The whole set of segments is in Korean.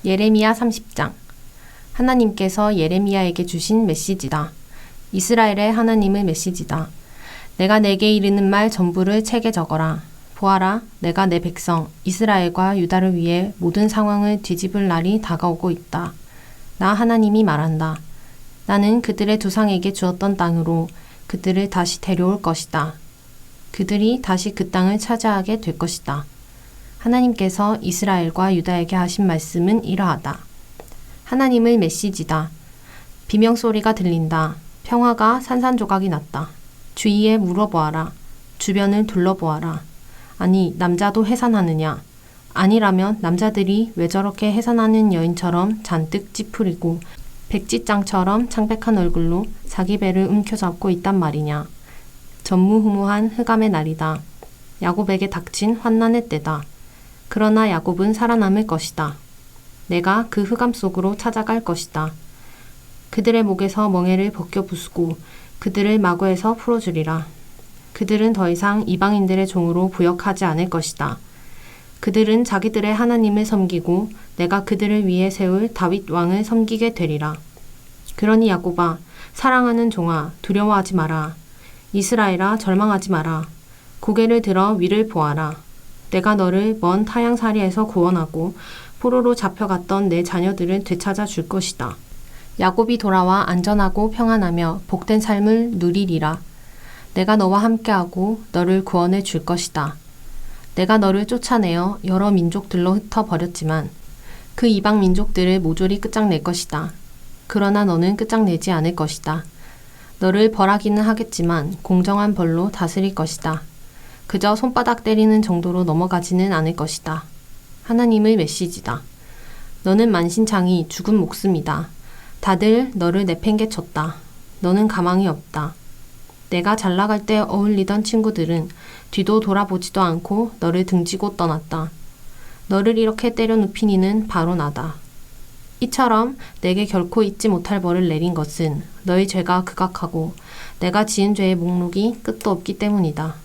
예레미야 30장. 하나님께서 예레미야에게 주신 메시지다. 이스라엘의 하나님의 메시지다. 내가 내게 이르는 말 전부를 책에 적어라. 보아라, 내가 내 백성 이스라엘과 유다를 위해 모든 상황을 뒤집을 날이 다가오고 있다. 나 하나님이 말한다. 나는 그들의 조상에게 주었던 땅으로 그들을 다시 데려올 것이다. 그들이 다시 그 땅을 차지하게 될 것이다. 하나님께서 이스라엘과 유다에게 하신 말씀은 이러하다. 하나님의 메시지다. 비명소리가 들린다. 평화가 산산조각이 났다. 주위에 물어보아라. 주변을 둘러보아라. 아니, 남자도 해산하느냐? 아니라면 남자들이 왜 저렇게 해산하는 여인처럼 잔뜩 찌푸리고 백지장처럼 창백한 얼굴로 자기 배를 움켜잡고 있단 말이냐? 전무후무한 흑암의 날이다. 야곱에게 닥친 환난의 때다. 그러나 야곱은 살아남을 것이다. 내가 그 흑암 속으로 찾아갈 것이다. 그들의 목에서 멍에를 벗겨 부수고 그들을 마구에서 풀어주리라. 그들은 더 이상 이방인들의 종으로 부역하지 않을 것이다. 그들은 자기들의 하나님을 섬기고 내가 그들을 위해 세울 다윗 왕을 섬기게 되리라. 그러니 야곱아, 사랑하는 종아, 두려워하지 마라. 이스라엘아, 절망하지 마라. 고개를 들어 위를 보아라. 내가 너를 먼 타향사리에서 구원하고 포로로 잡혀갔던 내 자녀들을 되찾아 줄 것이다. 야곱이 돌아와 안전하고 평안하며 복된 삶을 누리리라. 내가 너와 함께하고 너를 구원해 줄 것이다. 내가 너를 쫓아내어 여러 민족들로 흩어버렸지만 그 이방 민족들을 모조리 끝장낼 것이다. 그러나 너는 끝장내지 않을 것이다. 너를 벌하기는 하겠지만 공정한 벌로 다스릴 것이다. 그저 손바닥 때리는 정도로 넘어가지는 않을 것이다. 하나님의 메시지다. 너는 만신창이 죽은 목숨이다. 다들 너를 내팽개쳤다. 너는 가망이 없다. 내가 잘 나갈 때 어울리던 친구들은 뒤도 돌아보지도 않고 너를 등지고 떠났다. 너를 이렇게 때려 눕힌 이는 바로 나다. 이처럼 내게 결코 잊지 못할 벌을 내린 것은 너희 죄가 극악하고 내가 지은 죄의 목록이 끝도 없기 때문이다.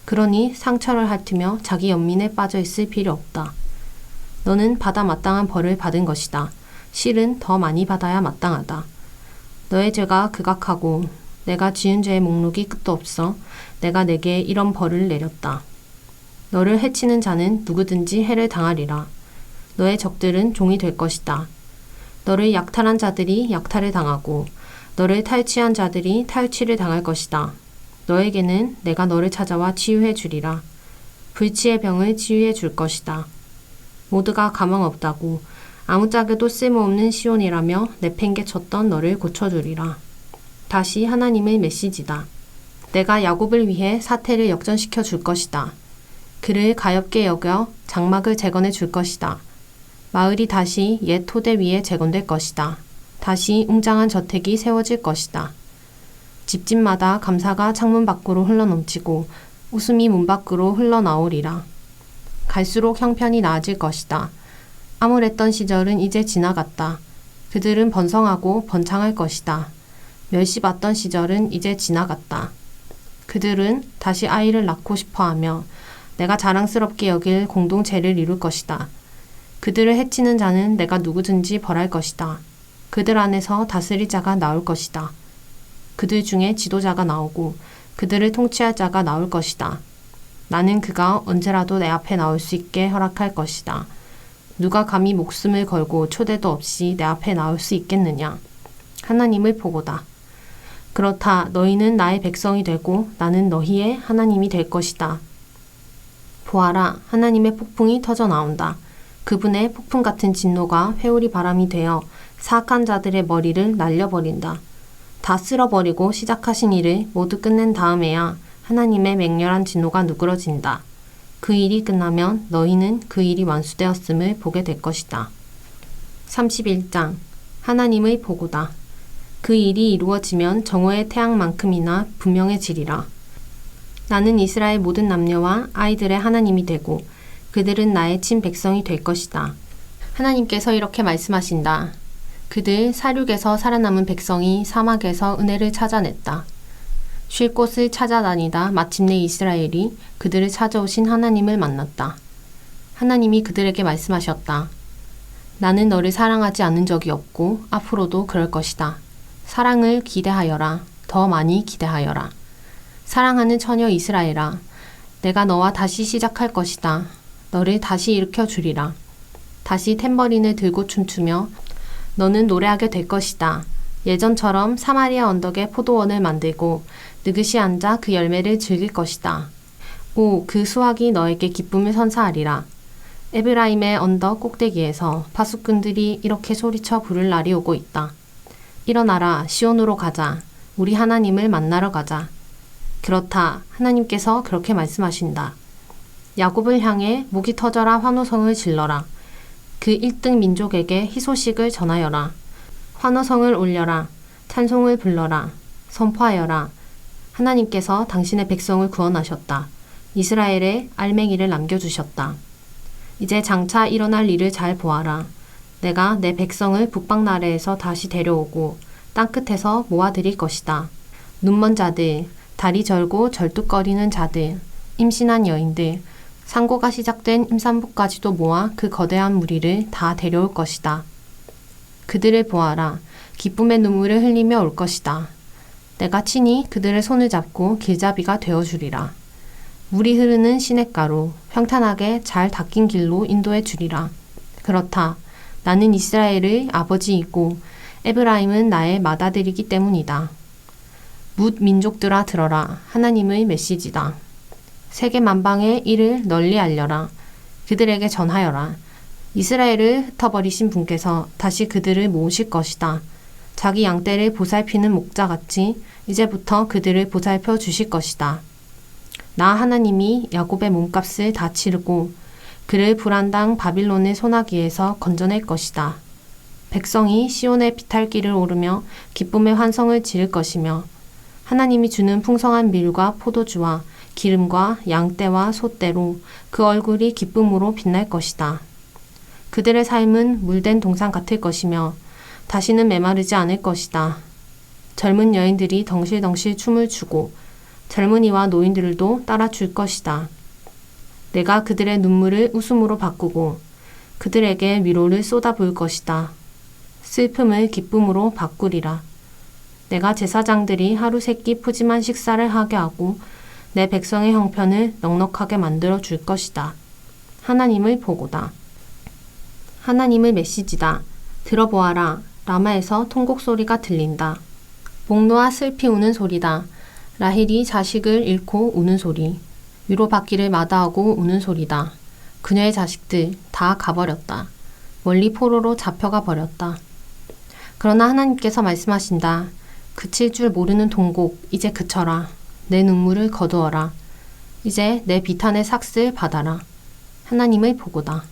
그러니 상처를 핥으며 자기 연민에 빠져 있을 필요 없다. 너는 받아 마땅한 벌을 받은 것이다. 실은 더 많이 받아야 마땅하다. 너의 죄가 극악하고 내가 지은 죄의 목록이 끝도 없어 내가 내게 이런 벌을 내렸다. 너를 해치는 자는 누구든지 해를 당하리라. 너의 적들은 종이 될 것이다. 너를 약탈한 자들이 약탈을 당하고 너를 탈취한 자들이 탈취를 당할 것이다. 너에게는 내가 너를 찾아와 치유해 주리라. 불치의 병을 치유해 줄 것이다. 모두가 가망 없다고 아무짝에도 쓸모없는 시온이라며 내팽개쳤던 너를 고쳐주리라. 다시 하나님의 메시지다. 내가 야곱을 위해 사태를 역전시켜 줄 것이다. 그를 가엾게 여겨 장막을 재건해 줄 것이다. 마을이 다시 옛 토대 위에 재건될 것이다. 다시 웅장한 저택이 세워질 것이다. 집집마다 감사가 창문 밖으로 흘러넘치고 웃음이 문 밖으로 흘러나오리라. 갈수록 형편이 나아질 것이다. 암울했던 시절은 이제 지나갔다. 그들은 번성하고 번창할 것이다. 멸시받던 시절은 이제 지나갔다. 그들은 다시 아이를 낳고 싶어하며 내가 자랑스럽게 여길 공동체를 이룰 것이다. 그들을 해치는 자는 내가 누구든지 벌할 것이다. 그들 안에서 다스릴 자가 나올 것이다. 그들 중에 지도자가 나오고 그들을 통치할 자가 나올 것이다. 나는 그가 언제라도 내 앞에 나올 수 있게 허락할 것이다. 누가 감히 목숨을 걸고 초대도 없이 내 앞에 나올 수 있겠느냐? 하나님을 보고다. 그렇다. 너희는 나의 백성이 되고 나는 너희의 하나님이 될 것이다. 보아라, 하나님의 폭풍이 터져 나온다. 그분의 폭풍 같은 진노가 회오리 바람이 되어 사악한 자들의 머리를 날려버린다. 다 쓸어버리고 시작하신 일을 모두 끝낸 다음에야 하나님의 맹렬한 진노가 누그러진다. 그 일이 끝나면 너희는 그 일이 완수되었음을 보게 될 것이다. 31장. 하나님의 보고다. 그 일이 이루어지면 정오의 태양만큼이나 분명해지리라. 나는 이스라엘 모든 남녀와 아이들의 하나님이 되고 그들은 나의 친백성이 될 것이다. 하나님께서 이렇게 말씀하신다. 그들 사륙에서 살아남은 백성이 사막에서 은혜를 찾아냈다. 쉴 곳을 찾아다니다 마침내 이스라엘이 그들을 찾아오신 하나님을 만났다. 하나님이 그들에게 말씀하셨다. 나는 너를 사랑하지 않은 적이 없고 앞으로도 그럴 것이다. 사랑을 기대하여라. 더 많이 기대하여라. 사랑하는 처녀 이스라엘아, 내가 너와 다시 시작할 것이다. 너를 다시 일으켜 주리라. 다시 탬버린을 들고 춤추며 너는 노래하게 될 것이다. 예전처럼 사마리아 언덕에 포도원을 만들고 느긋이 앉아 그 열매를 즐길 것이다. 오, 그 수확이 너에게 기쁨을 선사하리라. 에브라임의 언덕 꼭대기에서 파수꾼들이 이렇게 소리쳐 부를 날이 오고 있다. 일어나라, 시온으로 가자. 우리 하나님을 만나러 가자. 그렇다. 하나님께서 그렇게 말씀하신다. 야곱을 향해 목이 터져라 환호성을 질러라. 그 1등 민족에게 희소식을 전하여라. 환호성을 올려라. 찬송을 불러라. 선포하여라. 하나님께서 당신의 백성을 구원하셨다. 이스라엘에 알맹이를 남겨주셨다. 이제 장차 일어날 일을 잘 보아라. 내가 내 백성을 북방나라에서 다시 데려오고 땅끝에서 모아드릴 것이다. 눈먼 자들, 다리 절고 절뚝거리는 자들, 임신한 여인들, 상고가 시작된 임산부까지도 모아 그 거대한 무리를 다 데려올 것이다. 그들을 보아라. 기쁨의 눈물을 흘리며 올 것이다. 내가 친히 그들의 손을 잡고 길잡이가 되어주리라. 물이 흐르는 시냇가로 평탄하게 잘 닦인 길로 인도해 주리라. 그렇다. 나는 이스라엘의 아버지이고 에브라임은 나의 맏아들이기 때문이다. 뭇 민족들아 들어라. 하나님의 메시지다. 세계 만방에 이를 널리 알려라. 그들에게 전하여라. 이스라엘을 흩어버리신 분께서 다시 그들을 모으실 것이다. 자기 양떼를 보살피는 목자같이 이제부터 그들을 보살펴 주실 것이다. 나 하나님이 야곱의 몸값을 다 치르고 그를 불안당 바빌론의 소나기에서 건져낼 것이다. 백성이 시온의 비탈길을 오르며 기쁨의 환성을 지를 것이며 하나님이 주는 풍성한 밀과 포도주와 기름과 양떼와 소떼로 그 얼굴이 기쁨으로 빛날 것이다. 그들의 삶은 물된 동산 같을 것이며 다시는 메마르지 않을 것이다. 젊은 여인들이 덩실덩실 춤을 추고 젊은이와 노인들도 따라 줄 것이다. 내가 그들의 눈물을 웃음으로 바꾸고 그들에게 위로를 쏟아부을 것이다. 슬픔을 기쁨으로 바꾸리라. 내가 제사장들이 하루 세끼 푸짐한 식사를 하게 하고 내 백성의 형편을 넉넉하게 만들어 줄 것이다. 하나님의 보고다. 하나님의 메시지다. 들어보아라. 라마에서 통곡 소리가 들린다. 복노아 슬피 우는 소리다. 라헬이 자식을 잃고 우는 소리. 위로받기를 마다하고 우는 소리다. 그녀의 자식들 다 가버렸다. 멀리 포로로 잡혀가 버렸다. 그러나 하나님께서 말씀하신다. 그칠 줄 모르는 통곡 이제 그쳐라. 내 눈물을 거두어라. 이제 내 비탄의 삭슬 받아라. 하나님의 보고다.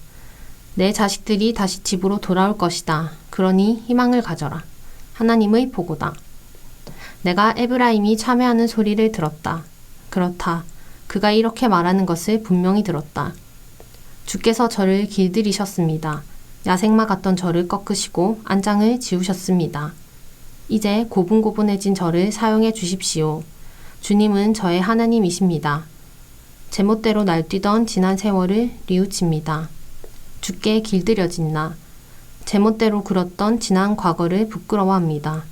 내 자식들이 다시 집으로 돌아올 것이다. 그러니 희망을 가져라. 하나님의 보고다. 내가 에브라임이 참회하는 소리를 들었다. 그렇다. 그가 이렇게 말하는 것을 분명히 들었다. 주께서 저를 길들이셨습니다. 야생마 같던 저를 꺾으시고 안장을 지우셨습니다. 이제 고분고분해진 저를 사용해 주십시오. 주님은 저의 하나님이십니다. 제멋대로 날뛰던 지난 세월을 뉘우칩니다. 주께 길들여진 나, 제멋대로 굴었던 지난 과거를 부끄러워합니다.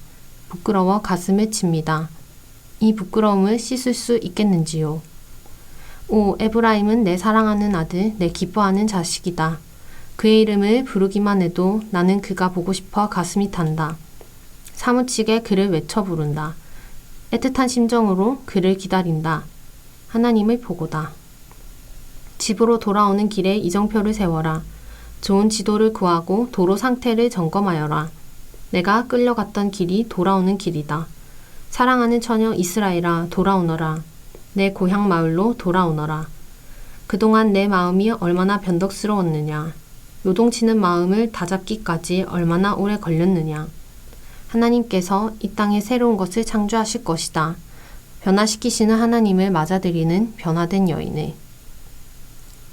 부끄러워 가슴을 칩니다. 이 부끄러움을 씻을 수 있겠는지요. 오, 에브라임은 내 사랑하는 아들, 내 기뻐하는 자식이다. 그의 이름을 부르기만 해도 나는 그가 보고 싶어 가슴이 탄다. 사무치게 그를 외쳐 부른다. 애틋한 심정으로 그를 기다린다. 하나님의 보고다. 집으로 돌아오는 길에 이정표를 세워라. 좋은 지도를 구하고 도로 상태를 점검하여라. 내가 끌려갔던 길이 돌아오는 길이다. 사랑하는 처녀 이스라엘아, 돌아오너라. 내 고향 마을로 돌아오너라. 그동안 내 마음이 얼마나 변덕스러웠느냐. 요동치는 마음을 다잡기까지 얼마나 오래 걸렸느냐. 하나님께서 이 땅에 새로운 것을 창조하실 것이다. 변화시키시는 하나님을 맞아들이는 변화된 여인을.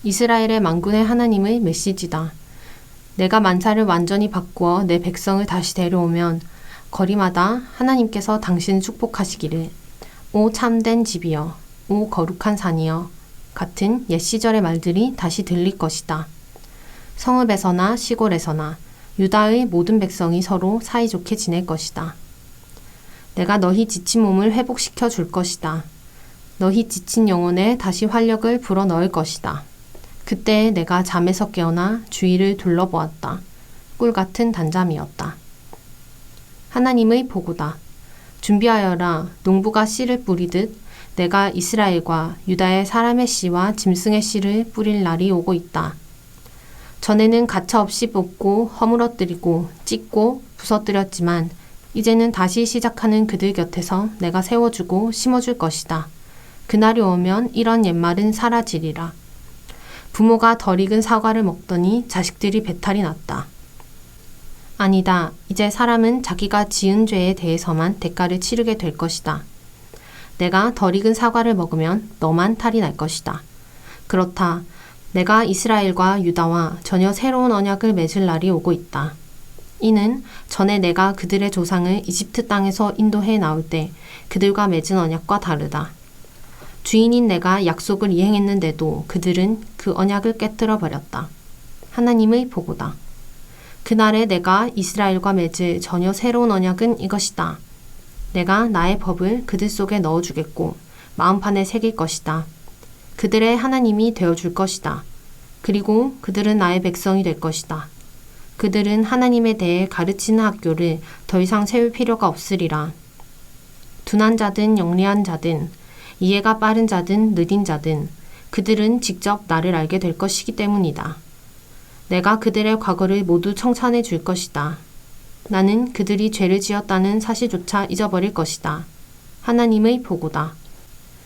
이스라엘의 만군의 하나님의 메시지다. 내가 만사를 완전히 바꾸어 내 백성을 다시 데려오면 거리마다 하나님께서 당신을 축복하시기를 오 참된 집이여, 오 거룩한 산이여 같은 옛 시절의 말들이 다시 들릴 것이다. 성읍에서나 시골에서나 유다의 모든 백성이 서로 사이좋게 지낼 것이다. 내가 너희 지친 몸을 회복시켜 줄 것이다. 너희 지친 영혼에 다시 활력을 불어넣을 것이다. 그때 내가 잠에서 깨어나 주위를 둘러보았다. 꿀같은 단잠이었다. 하나님의 보고다. 준비하여라. 농부가 씨를 뿌리듯 내가 이스라엘과 유다의 사람의 씨와 짐승의 씨를 뿌릴 날이 오고 있다. 전에는 가차없이 뽑고 허물어뜨리고 찢고 부서뜨렸지만 이제는 다시 시작하는 그들 곁에서 내가 세워주고 심어줄 것이다. 그날이 오면 이런 옛말은 사라지리라. 부모가 덜 익은 사과를 먹더니 자식들이 배탈이 났다. 아니다. 이제 사람은 자기가 지은 죄에 대해서만 대가를 치르게 될 것이다. 내가 덜 익은 사과를 먹으면 너만 탈이 날 것이다. 그렇다. 내가 이스라엘과 유다와 전혀 새로운 언약을 맺을 날이 오고 있다. 이는 전에 내가 그들의 조상을 이집트 땅에서 인도해 나올 때 그들과 맺은 언약과 다르다. 주인인 내가 약속을 이행했는데도 그들은 그 언약을 깨뜨려 버렸다. 하나님의 보고다. 그날에 내가 이스라엘과 맺을 전혀 새로운 언약은 이것이다. 내가 나의 법을 그들 속에 넣어주겠고 마음판에 새길 것이다. 그들의 하나님이 되어줄 것이다. 그리고 그들은 나의 백성이 될 것이다. 그들은 하나님에 대해 가르치는 학교를 더 이상 세울 필요가 없으리라. 둔한 자든 영리한 자든 이해가 빠른 자든 느린 자든 그들은 직접 나를 알게 될 것이기 때문이다. 내가 그들의 과거를 모두 청산해 줄 것이다. 나는 그들이 죄를 지었다는 사실조차 잊어버릴 것이다. 하나님의 보고다.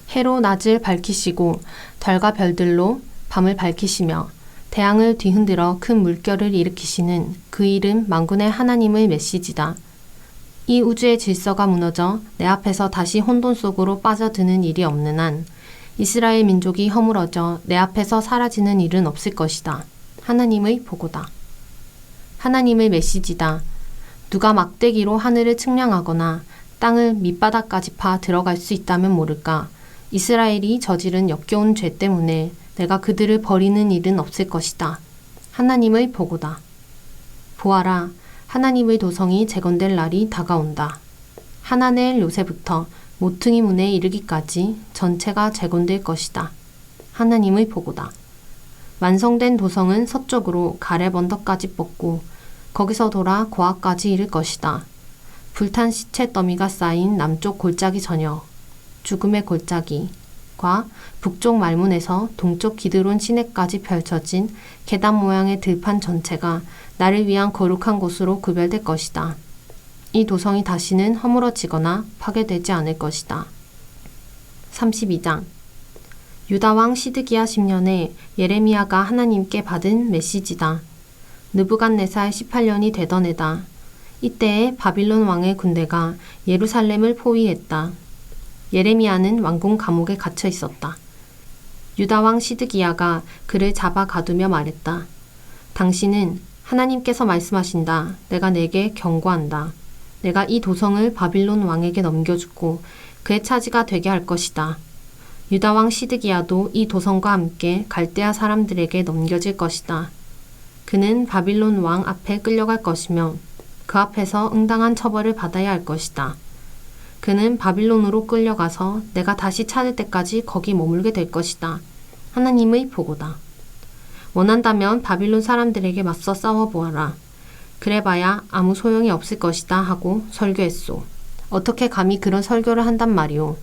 해로 낮을 밝히시고 달과 별들로 밤을 밝히시며 태양을 뒤흔들어 큰 물결을 일으키시는 그 이름 만군의 하나님의 메시지다. 이 우주의 질서가 무너져 내 앞에서 다시 혼돈 속으로 빠져드는 일이 없는 한 이스라엘 민족이 허물어져 내 앞에서 사라지는 일은 없을 것이다. 하나님의 보고다. 하나님의 메시지다. 누가 막대기로 하늘을 측량하거나 땅을 밑바닥까지 파 들어갈 수 있다면 모를까. 이스라엘이 저지른 역겨운 죄 때문에 내가 그들을 버리는 일은 없을 것이다. 하나님의 보고다. 보아라, 하나님의 도성이 재건될 날이 다가온다. 하나넬 요새부터 모퉁이 문에 이르기까지 전체가 재건될 것이다. 하나님의 보고다. 완성된 도성은 서쪽으로 가렙 언덕까지 뻗고 거기서 돌아 고아까지 이를 것이다. 불탄 시체 더미가 쌓인 남쪽 골짜기 전역, 죽음의 골짜기과 북쪽 말문에서 동쪽 기드론 시내까지 펼쳐진 계단 모양의 들판 전체가 나를 위한 거룩한 곳으로 구별될 것이다. 이 도성이 다시는 허물어지거나 파괴되지 않을 것이다. 32장 유다왕 시드기야 10년에 예레미야가 하나님께 받은 메시지다. 느부갓네살 18년이 되던 해다. 이때에 바빌론 왕의 군대가 예루살렘을 포위했다. 예레미야는 왕궁 감옥에 갇혀 있었다. 유다왕 시드기야가 그를 잡아 가두며 말했다. 당신은 하나님께서 말씀하신다. 내가 내게 경고한다. 내가 이 도성을 바빌론 왕에게 넘겨주고 그의 차지가 되게 할 것이다. 유다왕 시드기야도 이 도성과 함께 갈대아 사람들에게 넘겨질 것이다. 그는 바빌론 왕 앞에 끌려갈 것이며 그 앞에서 응당한 처벌을 받아야 할 것이다. 그는 바빌론으로 끌려가서 내가 다시 찾을 때까지 거기 머물게 될 것이다. 하나님의 보고다. 원한다면 바빌론 사람들에게 맞서 싸워보아라. 그래봐야 아무 소용이 없을 것이다 하고 설교했소. 어떻게 감히 그런 설교를 한단 말이오.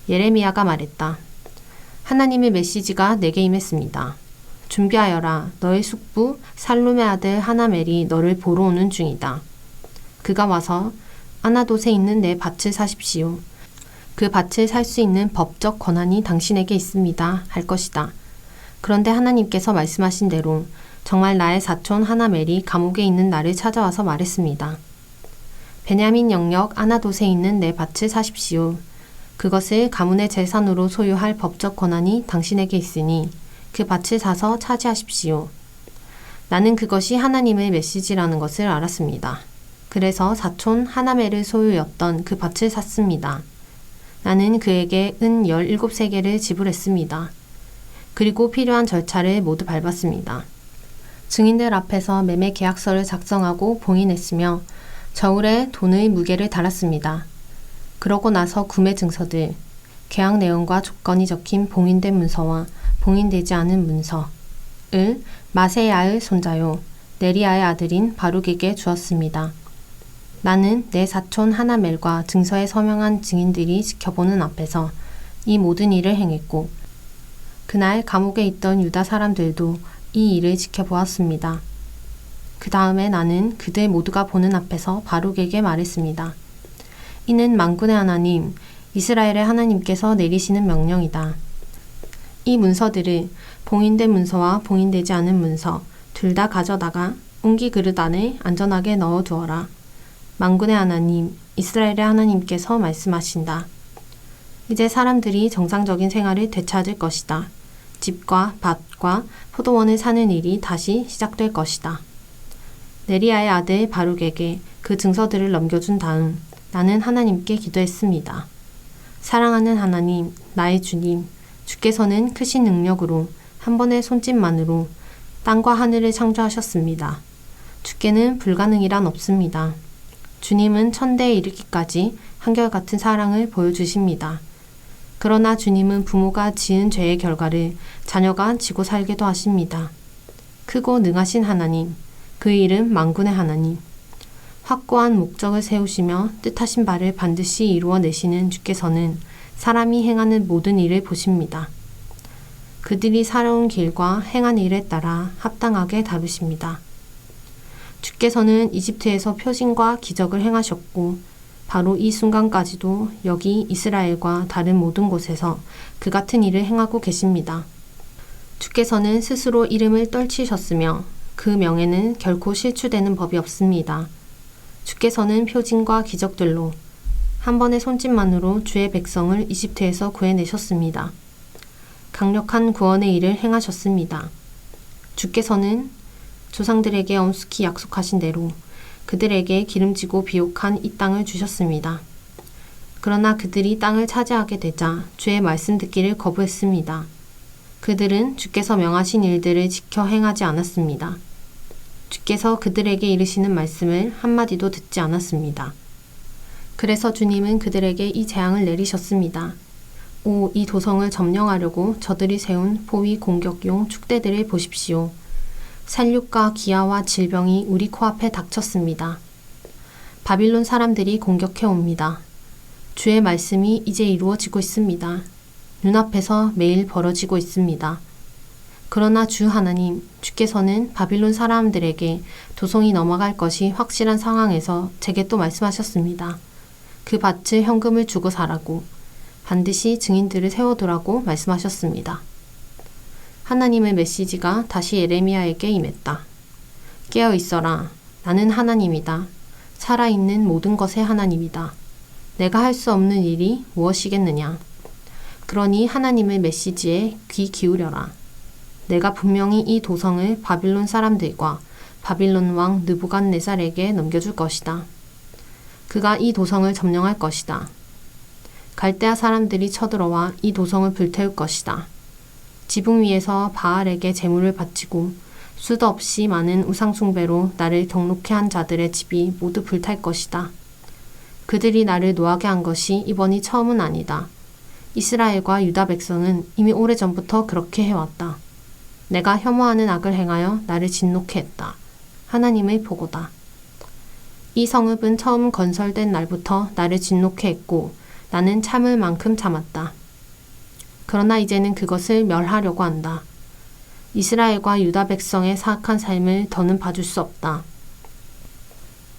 예레미야가 말했다. 하나님의 메시지가 내게 임했습니다. 준비하여라. 너의 숙부 살룸의 아들 하나멜이 너를 보러 오는 중이다. 그가 와서 아나돗에 있는 내 밭을 사십시오. 그 밭을 살 수 있는 법적 권한이 당신에게 있습니다. 할 것이다. 그런데 하나님께서 말씀하신 대로 정말 나의 사촌 하나멜이 감옥에 있는 나를 찾아와서 말했습니다. 베냐민 영역 아나돗에 있는 내 밭을 사십시오. 그것을 가문의 재산으로 소유할 법적 권한이 당신에게 있으니 그 밭을 사서 차지하십시오. 나는 그것이 하나님의 메시지라는 것을 알았습니다. 그래서 사촌 하나멜을 소유였던 그 밭을 샀습니다. 나는 그에게 은 17세겔을 지불했습니다. 그리고 필요한 절차를 모두 밟았습니다. 증인들 앞에서 매매 계약서를 작성하고 봉인했으며 저울에 돈의 무게를 달았습니다. 그러고 나서 구매 증서들, 계약 내용과 조건이 적힌 봉인된 문서와 봉인되지 않은 문서를 마세야의 손자요 네리야의 아들인 바룩에게 주었습니다. 나는 내 사촌 하나멜과 증서에 서명한 증인들이 지켜보는 앞에서 이 모든 일을 행했고 그날 감옥에 있던 유다 사람들도 이 일을 지켜보았습니다. 그 다음에 나는 그들 모두가 보는 앞에서 바룩에게 말했습니다. 이는 만군의 하나님, 이스라엘의 하나님께서 내리시는 명령이다. 이 문서들을 봉인된 문서와 봉인되지 않은 문서 둘 다 가져다가 웅기 그릇 안에 안전하게 넣어두어라. 만군의 하나님, 이스라엘의 하나님께서 말씀하신다. 이제 사람들이 정상적인 생활을 되찾을 것이다. 집과 밭과 포도원을 사는 일이 다시 시작될 것이다. 네리야의 아들 바룩에게 그 증서들을 넘겨준 다음 나는 하나님께 기도했습니다. 사랑하는 하나님, 나의 주님, 주께서는 크신 능력으로 한 번의 손짓만으로 땅과 하늘을 창조하셨습니다. 주께는 불가능이란 없습니다. 주님은 천대에 이르기까지 한결같은 사랑을 보여주십니다. 그러나 주님은 부모가 지은 죄의 결과를 자녀가 지고 살기도 하십니다. 크고 능하신 하나님, 그 이름 만군의 하나님. 확고한 목적을 세우시며 뜻하신 바를 반드시 이루어내시는 주께서는 사람이 행하는 모든 일을 보십니다. 그들이 살아온 길과 행한 일에 따라 합당하게 다루십니다. 주께서는 이집트에서 표징과 기적을 행하셨고 바로 이 순간까지도 여기 이스라엘과 다른 모든 곳에서 그 같은 일을 행하고 계십니다. 주께서는 스스로 이름을 떨치셨으며 그 명예는 결코 실추되는 법이 없습니다. 주께서는 표징과 기적들로 한 번의 손짓만으로 주의 백성을 이집트에서 구해내셨습니다. 강력한 구원의 일을 행하셨습니다. 주께서는 조상들에게 엄숙히 약속하신 대로 그들에게 기름지고 비옥한 이 땅을 주셨습니다. 그러나 그들이 땅을 차지하게 되자 주의 말씀 듣기를 거부했습니다. 그들은 주께서 명하신 일들을 지켜 행하지 않았습니다. 주께서 그들에게 이르시는 말씀을 한마디도 듣지 않았습니다. 그래서 주님은 그들에게 이 재앙을 내리셨습니다. 오, 이 도성을 점령하려고 저들이 세운 포위 공격용 축대들을 보십시오. 살육과 기아와 질병이 우리 코앞에 닥쳤습니다. 바빌론 사람들이 공격해 옵니다. 주의 말씀이 이제 이루어지고 있습니다. 눈앞에서 매일 벌어지고 있습니다. 그러나 주 하나님, 주께서는 바빌론 사람들에게 도성이 넘어갈 것이 확실한 상황에서 제게 또 말씀하셨습니다. 그 밭을 현금을 주고 사라고, 반드시 증인들을 세워두라고 말씀하셨습니다. 하나님의 메시지가 다시 예레미야에게 임했다. 깨어 있어라. 나는 하나님이다. 살아있는 모든 것의 하나님이다. 내가 할 수 없는 일이 무엇이겠느냐. 그러니 하나님의 메시지에 귀 기울여라. 내가 분명히 이 도성을 바빌론 사람들과 바빌론 왕 느부갓네살에게 넘겨줄 것이다. 그가 이 도성을 점령할 것이다. 갈대아 사람들이 쳐들어와 이 도성을 불태울 것이다. 지붕 위에서 바알에게 제물을 바치고 수도 없이 많은 우상숭배로 나를 경록해 한 자들의 집이 모두 불탈 것이다. 그들이 나를 노하게 한 것이 이번이 처음은 아니다. 이스라엘과 유다 백성은 이미 오래전부터 그렇게 해왔다. 내가 혐오하는 악을 행하여 나를 진노케 했다. 하나님의 보고다. 이 성읍은 처음 건설된 날부터 나를 진노케 했고 나는 참을 만큼 참았다. 그러나 이제는 그것을 멸하려고 한다. 이스라엘과 유다 백성의 사악한 삶을 더는 봐줄 수 없다.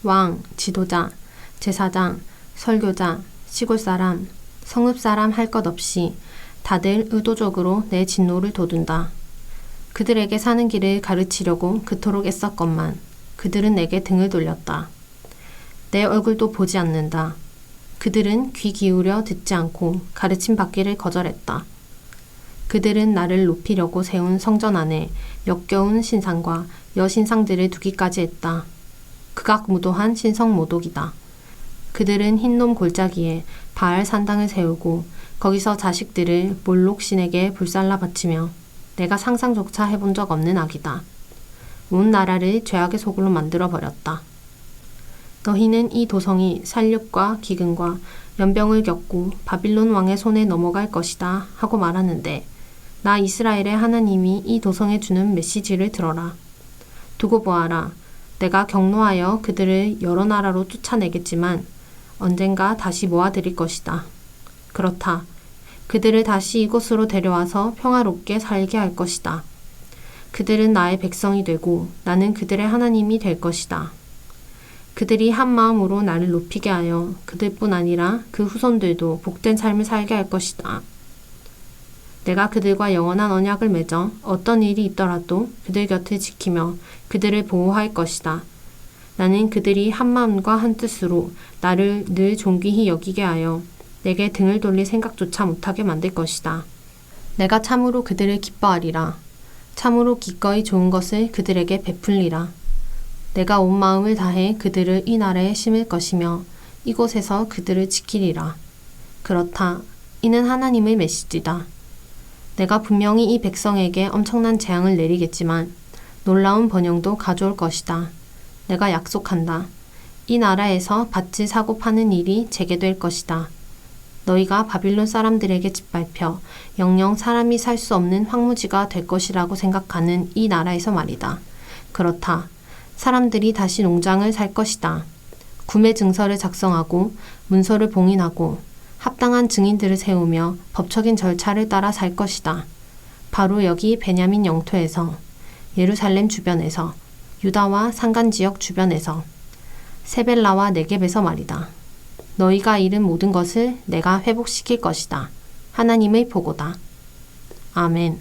왕, 지도자, 제사장, 설교자, 시골 사람, 성읍 사람 할 것 없이 다들 의도적으로 내 진노를 돋운다. 그들에게 사는 길을 가르치려고 그토록 애썼건만 그들은 내게 등을 돌렸다. 내 얼굴도 보지 않는다. 그들은 귀 기울여 듣지 않고 가르침 받기를 거절했다. 그들은 나를 높이려고 세운 성전 안에 역겨운 신상과 여신상들을 두기까지 했다. 극악무도한 신성모독이다. 그들은 흰놈 골짜기에 바알 산당을 세우고 거기서 자식들을 몰록 신에게 불살라 바치며 내가 상상조차 해본 적 없는 악이다. 온 나라를 죄악의 소굴로 만들어 버렸다. 너희는 이 도성이 살육과 기근과 연병을 겪고 바빌론 왕의 손에 넘어갈 것이다 하고 말하는데 나 이스라엘의 하나님이 이 도성에 주는 메시지를 들어라. 두고 보아라. 내가 경노하여 그들을 여러 나라로 쫓아내겠지만 언젠가 다시 모아들일 것이다. 그렇다. 그들을 다시 이곳으로 데려와서 평화롭게 살게 할 것이다. 그들은 나의 백성이 되고 나는 그들의 하나님이 될 것이다. 그들이 한 마음으로 나를 높이게 하여 그들뿐 아니라 그 후손들도 복된 삶을 살게 할 것이다. 내가 그들과 영원한 언약을 맺어 어떤 일이 있더라도 그들 곁을 지키며 그들을 보호할 것이다. 나는 그들이 한 마음과 한 뜻으로 나를 늘 존귀히 여기게 하여 내게 등을 돌릴 생각조차 못하게 만들 것이다. 내가 참으로 그들을 기뻐하리라. 참으로 기꺼이 좋은 것을 그들에게 베풀리라. 내가 온 마음을 다해 그들을 이 나라에 심을 것이며 이곳에서 그들을 지키리라. 그렇다. 이는 하나님의 메시지다. 내가 분명히 이 백성에게 엄청난 재앙을 내리겠지만 놀라운 번영도 가져올 것이다. 내가 약속한다. 이 나라에서 밭을 사고 파는 일이 재개될 것이다. 너희가 바빌론 사람들에게 짓밟혀 영영 사람이 살 수 없는 황무지가 될 것이라고 생각하는 이 나라에서 말이다. 그렇다. 사람들이 다시 농장을 살 것이다. 구매 증서를 작성하고 문서를 봉인하고 합당한 증인들을 세우며 법적인 절차를 따라 살 것이다. 바로 여기 베냐민 영토에서, 예루살렘 주변에서, 유다와 산간지역 주변에서, 세벨라와 네겝에서 말이다. 너희가 잃은 모든 것을 내가 회복시킬 것이다. 하나님의 보고다. 아멘.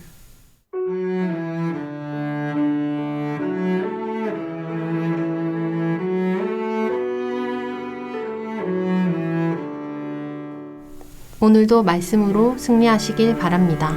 오늘도 말씀으로 승리하시길 바랍니다.